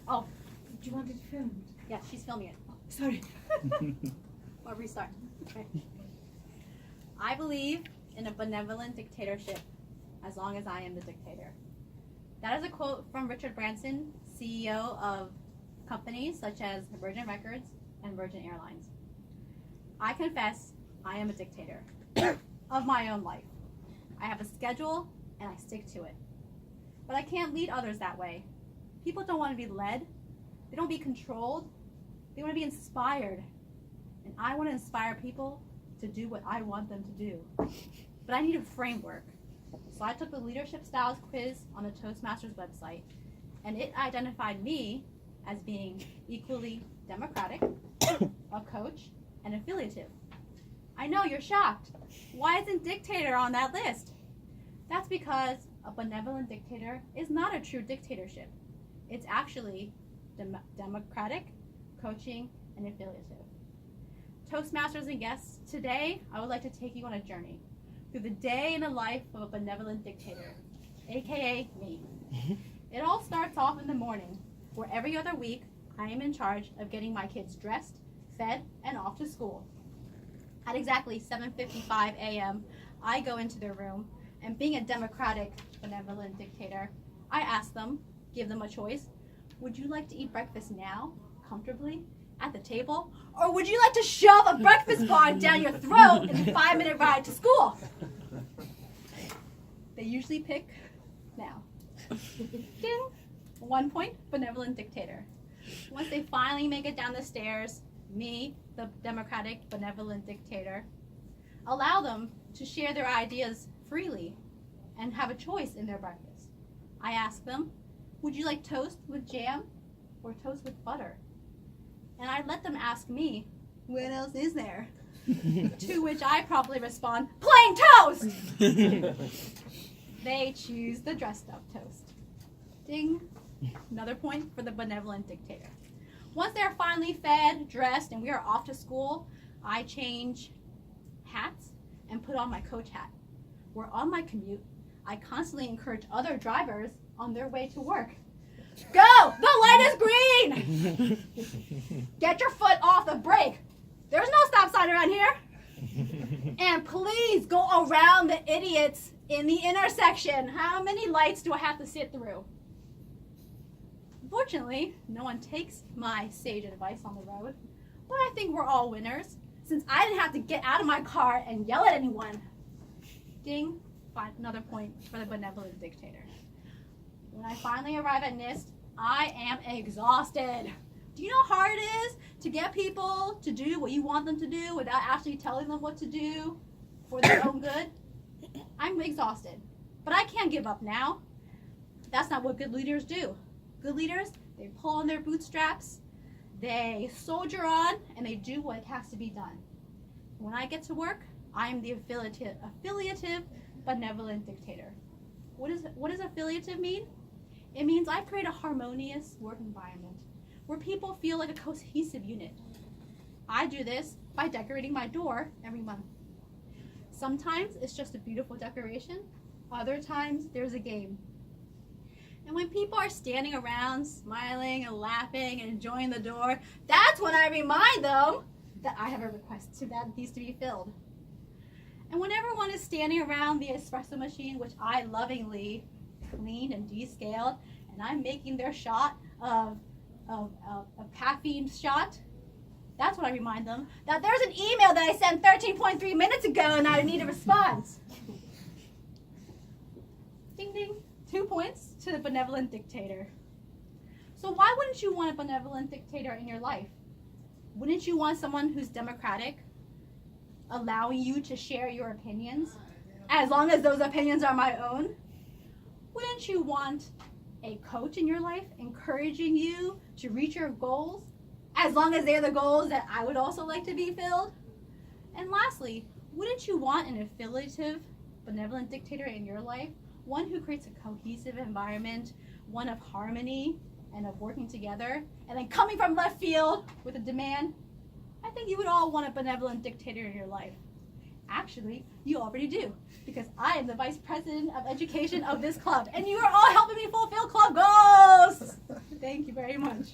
Oh, Do you want it filmed? yeah, she's filming it. Oh, sorry. Or restart. Okay. I believe in a benevolent dictatorship as long as I am the dictator. That is a quote from Richard Branson, CEO of companies such as Virgin Records and Virgin Airlines. I confess I am a dictator of my own life. I have a schedule and I stick to it. But I can't lead others that way. People don't want to be led. They don't want to be controlled. They want to be inspired. And I want to inspire people to do what I want them to do. But I need a framework. So I took the leadership styles quiz on the Toastmasters website, and it identified me as being equally democratic, a coach, and affiliative. I know you're shocked. Why isn't dictator on that list? That's because a benevolent dictator is not a true dictatorship. It's actually democratic, coaching, and affiliative. Toastmasters and guests, today I would like to take you on a journey through the day in the life of a benevolent dictator, aka me. It all starts off in the morning, where every other week I am in charge of getting my kids dressed, fed, and off to school. At exactly 7:55 a.m., I go into their room, and being a democratic, benevolent dictator, I ask them, give them a choice. Would you like to eat breakfast now, comfortably, at the table? Or would you like to shove a breakfast bar down your throat in the 5-minute ride to school? They usually pick now. Ding! 1 point, benevolent dictator. Once they finally make it down the stairs, me, the democratic, benevolent dictator, allow them to share their ideas freely and have a choice in their breakfast. I ask them, would you like toast with jam or toast with butter? And I let them ask me, what else is there? To which I probably respond, plain toast! They choose the dressed up toast. Ding. Another point for the benevolent dictator. Once they're finally fed, dressed, and we are off to school, I change hats and put on my coach hat. Where on my commute, I constantly encourage other drivers on their way to work. Go! The light is green! Get your foot off the brake. There's no stop sign around here. And please go around the idiots in the intersection. How many lights do I have to sit through? Unfortunately, no one takes my sage advice on the road. But I think we're all winners, since I didn't have to get out of my car and yell at anyone. Ding. Fine, another point for the benevolent dictator. When I finally arrive at NIST, I am exhausted. Do you know how hard it is to get people to do what you want them to do without actually telling them what to do for their own good? I'm exhausted, but I can't give up now. That's not what good leaders do. Good leaders, they pull on their bootstraps, they soldier on, and they do what has to be done. When I get to work, I'm the affiliative benevolent dictator. What does affiliative mean? It means I create a harmonious work environment where people feel like a cohesive unit. I do this by decorating my door every month. Sometimes it's just a beautiful decoration. Other times there's a game. And when people are standing around smiling and laughing and enjoying the door, that's when I remind them that I have a request that needs to be filled. And when everyone is standing around the espresso machine, which I lovingly cleaned and descaled, and I'm making their shot of caffeine shot, that's when I remind them that there's an email that I sent 13.3 minutes ago and I need a response. Ding ding. 2 points to the benevolent dictator. So why wouldn't you want a benevolent dictator in your life? Wouldn't you want someone who's democratic, allowing you to share your opinions, as long as those opinions are my own? Wouldn't you want a coach in your life encouraging you to reach your goals, as long as they're the goals that I would also like to be filled? And lastly, wouldn't you want an affiliative, benevolent dictator in your life, one who creates a cohesive environment, one of harmony and of working together, and then coming from left field with a demand? I think you would all want a benevolent dictator in your life. Actually, you already do, because I am the vice president of education of this club, and you are all helping me fulfill club goals. Thank you very much.